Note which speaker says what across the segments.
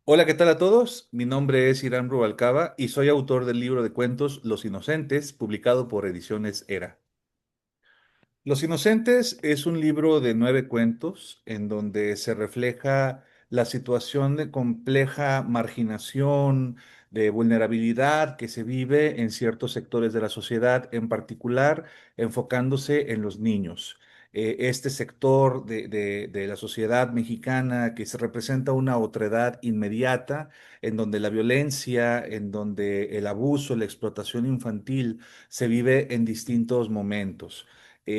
Speaker 1: Hola, ¿qué tal a todos? Mi nombre es Irán Rubalcaba y soy autor del libro de cuentos Los Inocentes, publicado por Ediciones Era. Los Inocentes es un libro de 9 cuentos en donde se refleja la situación de compleja marginación, de vulnerabilidad que se vive en ciertos sectores de la sociedad, en particular enfocándose en los niños. Este sector de la sociedad mexicana que se representa una otredad inmediata, en donde la violencia, en donde el abuso, la explotación infantil se vive en distintos momentos.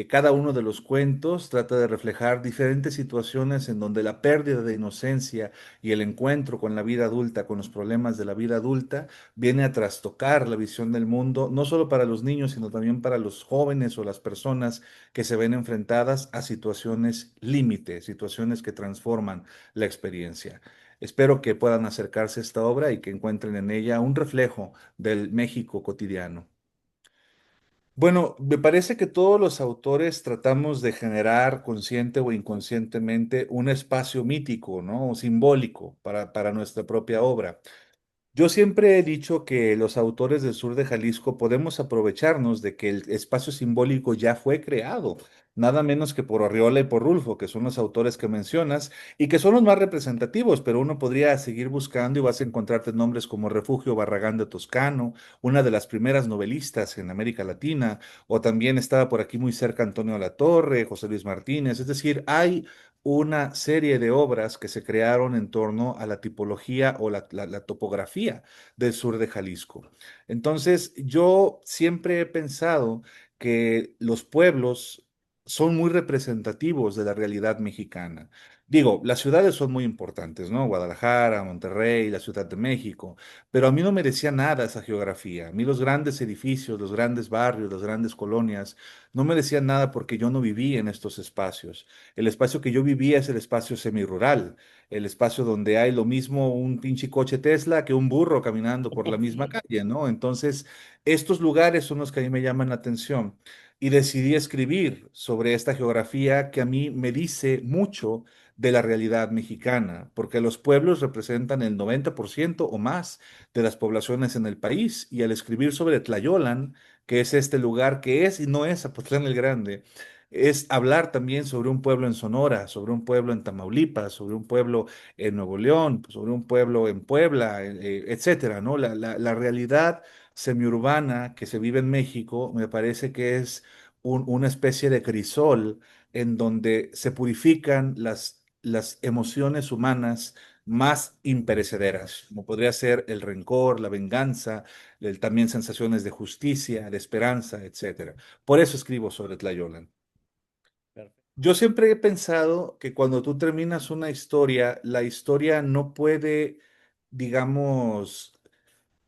Speaker 1: Cada uno de los cuentos trata de reflejar diferentes situaciones en donde la pérdida de inocencia y el encuentro con la vida adulta, con los problemas de la vida adulta, viene a trastocar la visión del mundo, no solo para los niños, sino también para los jóvenes o las personas que se ven enfrentadas a situaciones límite, situaciones que transforman la experiencia. Espero que puedan acercarse a esta obra y que encuentren en ella un reflejo del México cotidiano. Bueno, me parece que todos los autores tratamos de generar consciente o inconscientemente un espacio mítico, ¿no? O simbólico para nuestra propia obra. Yo siempre he dicho que los autores del sur de Jalisco podemos aprovecharnos de que el espacio simbólico ya fue creado, nada menos que por Arriola y por Rulfo, que son los autores que mencionas y que son los más representativos, pero uno podría seguir buscando y vas a encontrarte nombres como Refugio Barragán de Toscano, una de las primeras novelistas en América Latina, o también estaba por aquí muy cerca Antonio Latorre, José Luis Martínez, es decir, hay una serie de obras que se crearon en torno a la tipología o la topografía del sur de Jalisco. Entonces, yo siempre he pensado que los pueblos son muy representativos de la realidad mexicana. Digo, las ciudades son muy importantes, ¿no? Guadalajara, Monterrey, la Ciudad de México, pero a mí no me decía nada esa geografía. A mí los grandes edificios, los grandes barrios, las grandes colonias, no me decían nada porque yo no viví en estos espacios. El espacio que yo vivía es el espacio semirural, el espacio donde hay lo mismo un pinche coche Tesla que un burro caminando por la misma calle, ¿no? Entonces, estos lugares son los que a mí me llaman la atención. Y decidí escribir sobre esta geografía que a mí me dice mucho de la realidad mexicana, porque los pueblos representan el 90% o más de las poblaciones en el país. Y al escribir sobre Tlayolan, que es este lugar que es y no es Zapotlán el Grande, es hablar también sobre un pueblo en Sonora, sobre un pueblo en Tamaulipas, sobre un pueblo en Nuevo León, sobre un pueblo en Puebla, etcétera, ¿no? La realidad semiurbana que se vive en México me parece que es una especie de crisol en donde se purifican las emociones humanas más imperecederas, como podría ser el rencor, la venganza, también sensaciones de justicia, de esperanza, etcétera. Por eso escribo sobre Tlayolan.
Speaker 2: Perfecto.
Speaker 1: Yo siempre he pensado que cuando tú terminas una historia, la historia no puede, digamos,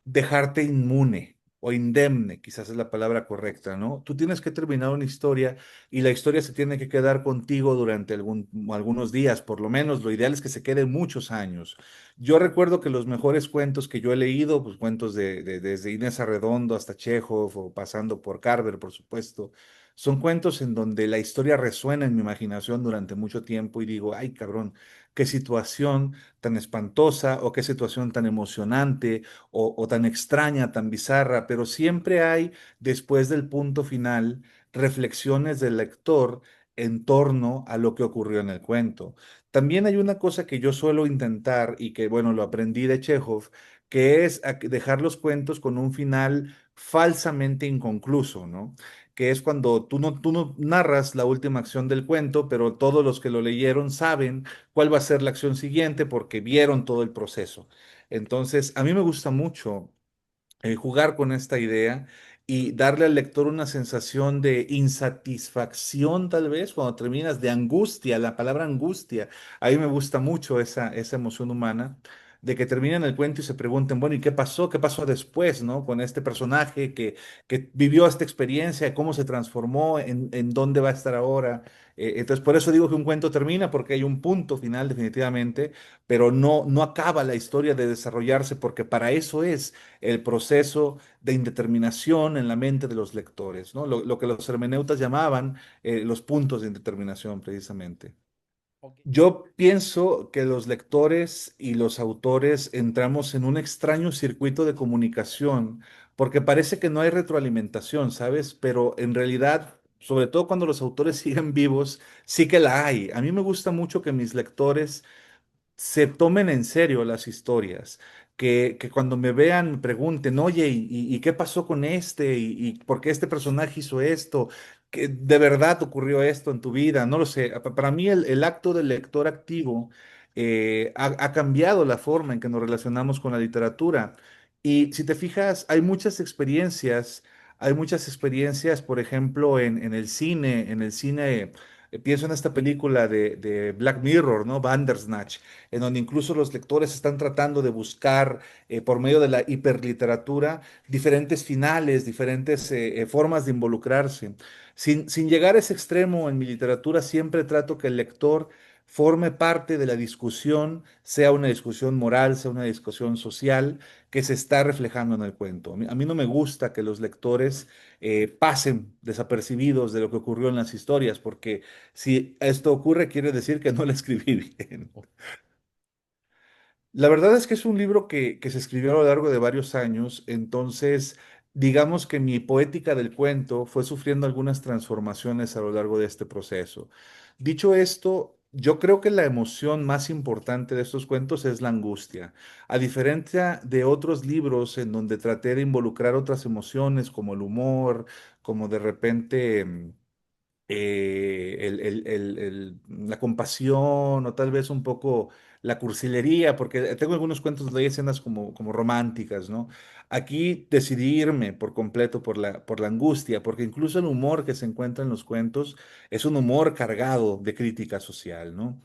Speaker 1: dejarte inmune o indemne, quizás es la palabra correcta, ¿no? Tú tienes que terminar una historia y la historia se tiene que quedar contigo durante algunos días, por lo menos. Lo ideal es que se quede muchos años. Yo recuerdo que los mejores cuentos que yo he leído, pues cuentos desde Inés Arredondo hasta Chekhov o pasando por Carver, por supuesto, son cuentos en donde la historia resuena en mi imaginación durante mucho tiempo y digo, ay, cabrón, qué situación tan espantosa o qué situación tan emocionante o tan extraña, tan bizarra, pero siempre hay, después del punto final, reflexiones del lector en torno a lo que ocurrió en el cuento. También hay una cosa que yo suelo intentar y que, bueno, lo aprendí de Chekhov, que es dejar los cuentos con un final falsamente inconcluso, ¿no? Que es cuando tú no narras la última acción del cuento, pero todos los que lo leyeron saben cuál va a ser la acción siguiente porque vieron todo el proceso. Entonces, a mí me gusta mucho jugar con esta idea y darle al lector una sensación de insatisfacción, tal vez, cuando terminas, de angustia, la palabra angustia. A mí me gusta mucho esa emoción humana. de que terminen el cuento y se pregunten, bueno, ¿y qué pasó? ¿Qué pasó después, ¿no? Con este personaje que vivió esta experiencia, cómo se transformó, en dónde va a estar ahora. Entonces, por eso digo que un cuento termina, porque hay un punto final definitivamente, pero no acaba la historia de desarrollarse, porque para eso es el proceso de indeterminación en la mente de los lectores, ¿no? Lo que los hermeneutas llamaban los puntos de indeterminación, precisamente.
Speaker 2: Ok.
Speaker 1: Yo pienso que los lectores y los autores entramos en un extraño circuito de comunicación porque parece que no hay retroalimentación, ¿sabes? Pero en realidad, sobre todo cuando los autores siguen vivos, sí que la hay. A mí me gusta mucho que mis lectores se tomen en serio las historias, que cuando me vean me pregunten, oye, ¿y qué pasó con este? ¿Y por qué este personaje hizo esto? ¿Que de verdad ocurrió esto en tu vida? No lo sé. Para mí el acto del lector activo ha cambiado la forma en que nos relacionamos con la literatura. Y si te fijas, hay muchas experiencias, por ejemplo, en el cine. Pienso en esta película de Black Mirror, ¿no? Bandersnatch, en donde incluso los lectores están tratando de buscar, por medio de la hiperliteratura, diferentes finales, diferentes formas de involucrarse. Sin llegar a ese extremo en mi literatura, siempre trato que el lector forme parte de la discusión, sea una discusión moral, sea una discusión social, que se está reflejando en el cuento. A mí no me gusta que los lectores pasen desapercibidos de lo que ocurrió en las historias, porque si esto ocurre, quiere decir que no la escribí bien. La verdad es que es un libro que se escribió a lo largo de varios años, entonces digamos que mi poética del cuento fue sufriendo algunas transformaciones a lo largo de este proceso. Dicho esto, yo creo que la emoción más importante de estos cuentos es la angustia. A diferencia de otros libros en donde traté de involucrar otras emociones como el humor, como de repente la compasión o tal vez un poco la cursilería, porque tengo algunos cuentos donde hay escenas como románticas, ¿no? Aquí decidí irme por completo por la angustia, porque incluso el humor que se encuentra en los cuentos es un humor cargado de crítica social, ¿no?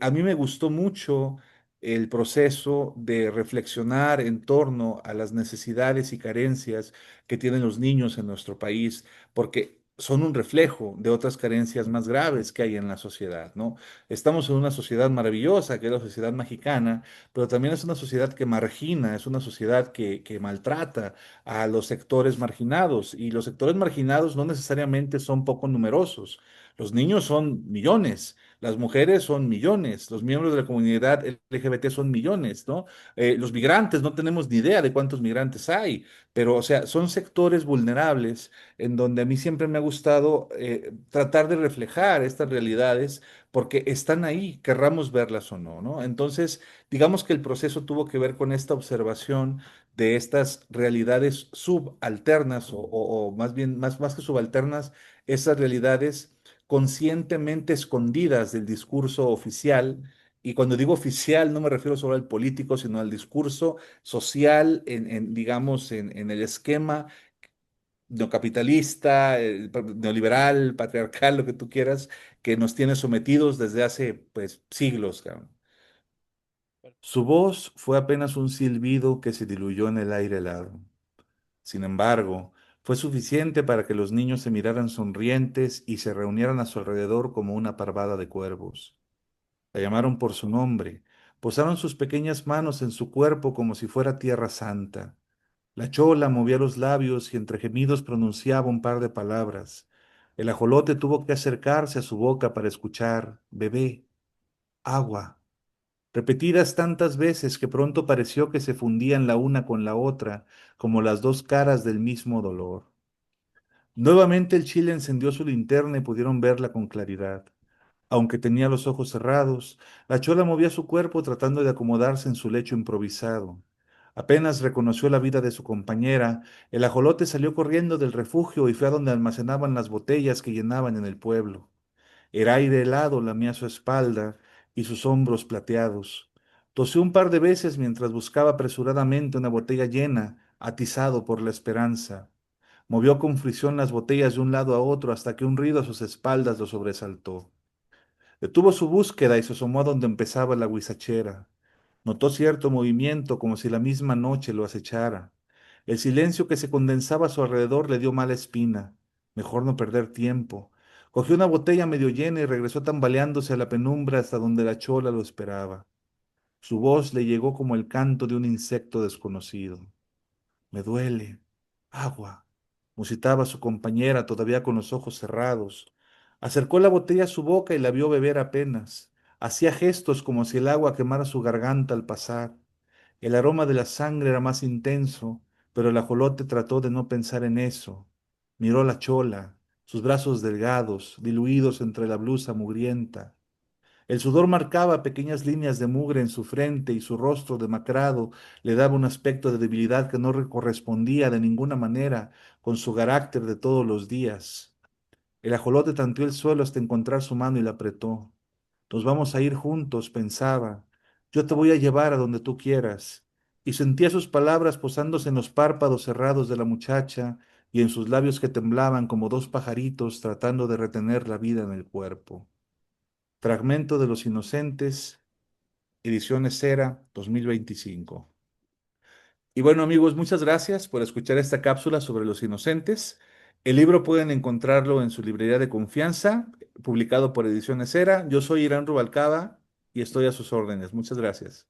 Speaker 1: A mí me gustó mucho el proceso de reflexionar en torno a las necesidades y carencias que tienen los niños en nuestro país, porque son un reflejo de otras carencias más graves que hay en la sociedad, ¿no? Estamos en una sociedad maravillosa, que es la sociedad mexicana, pero también es una sociedad que margina, es una sociedad que maltrata a los sectores marginados, y los sectores marginados no necesariamente son poco numerosos. Los niños son millones, las mujeres son millones, los miembros de la comunidad LGBT son millones, ¿no? Los migrantes, no tenemos ni idea de cuántos migrantes hay, pero, o sea, son sectores vulnerables en donde a mí siempre me ha gustado tratar de reflejar estas realidades porque están ahí, querramos verlas o no, ¿no? Entonces, digamos que el proceso tuvo que ver con esta observación de estas realidades subalternas o más bien, más que subalternas, esas realidades conscientemente escondidas del discurso oficial. Y cuando digo oficial, no me refiero solo al político, sino al discurso social digamos, en el esquema neocapitalista, neoliberal, patriarcal, lo que tú quieras, que nos tiene sometidos desde hace, pues, siglos, cabrón. Su voz fue apenas un silbido que se diluyó en el aire helado. Sin embargo, fue suficiente para que los niños se miraran sonrientes y se reunieran a su alrededor como una parvada de cuervos. La llamaron por su nombre, posaron sus pequeñas manos en su cuerpo como si fuera tierra santa. La chola movía los labios y entre gemidos pronunciaba un par de palabras. El ajolote tuvo que acercarse a su boca para escuchar: bebé, agua, repetidas tantas veces que pronto pareció que se fundían la una con la otra, como las dos caras del mismo dolor. Nuevamente el chile encendió su linterna y pudieron verla con claridad. Aunque tenía los ojos cerrados, la chola movía su cuerpo tratando de acomodarse en su lecho improvisado. Apenas reconoció la vida de su compañera, el ajolote salió corriendo del refugio y fue a donde almacenaban las botellas que llenaban en el pueblo. El aire helado lamía su espalda y sus hombros plateados. Tosió un par de veces mientras buscaba apresuradamente una botella llena, atizado por la esperanza. Movió con fricción las botellas de un lado a otro hasta que un ruido a sus espaldas lo sobresaltó. Detuvo su búsqueda y se asomó a donde empezaba la huizachera. Notó cierto movimiento como si la misma noche lo acechara. El silencio que se condensaba a su alrededor le dio mala espina. Mejor no perder tiempo. Cogió una botella medio llena y regresó tambaleándose a la penumbra hasta donde la chola lo esperaba. Su voz le llegó como el canto de un insecto desconocido. Me duele. Agua. Musitaba su compañera todavía con los ojos cerrados. Acercó la botella a su boca y la vio beber apenas. Hacía gestos como si el agua quemara su garganta al pasar. El aroma de la sangre era más intenso, pero el ajolote trató de no pensar en eso. Miró la chola, sus brazos delgados, diluidos entre la blusa mugrienta. El sudor marcaba pequeñas líneas de mugre en su frente y su rostro demacrado le daba un aspecto de debilidad que no correspondía de ninguna manera con su carácter de todos los días. El ajolote tanteó el suelo hasta encontrar su mano y la apretó. Nos vamos a ir juntos, pensaba. Yo te voy a llevar a donde tú quieras. Y sentía sus palabras posándose en los párpados cerrados de la muchacha y en sus labios que temblaban como dos pajaritos tratando de retener la vida en el cuerpo. Fragmento de Los Inocentes, Ediciones Cera, 2025. Y bueno, amigos, muchas gracias por escuchar esta cápsula sobre Los Inocentes. El libro pueden encontrarlo en su librería de confianza, publicado por Ediciones Cera. Yo soy Irán Rubalcaba y estoy a sus órdenes. Muchas gracias.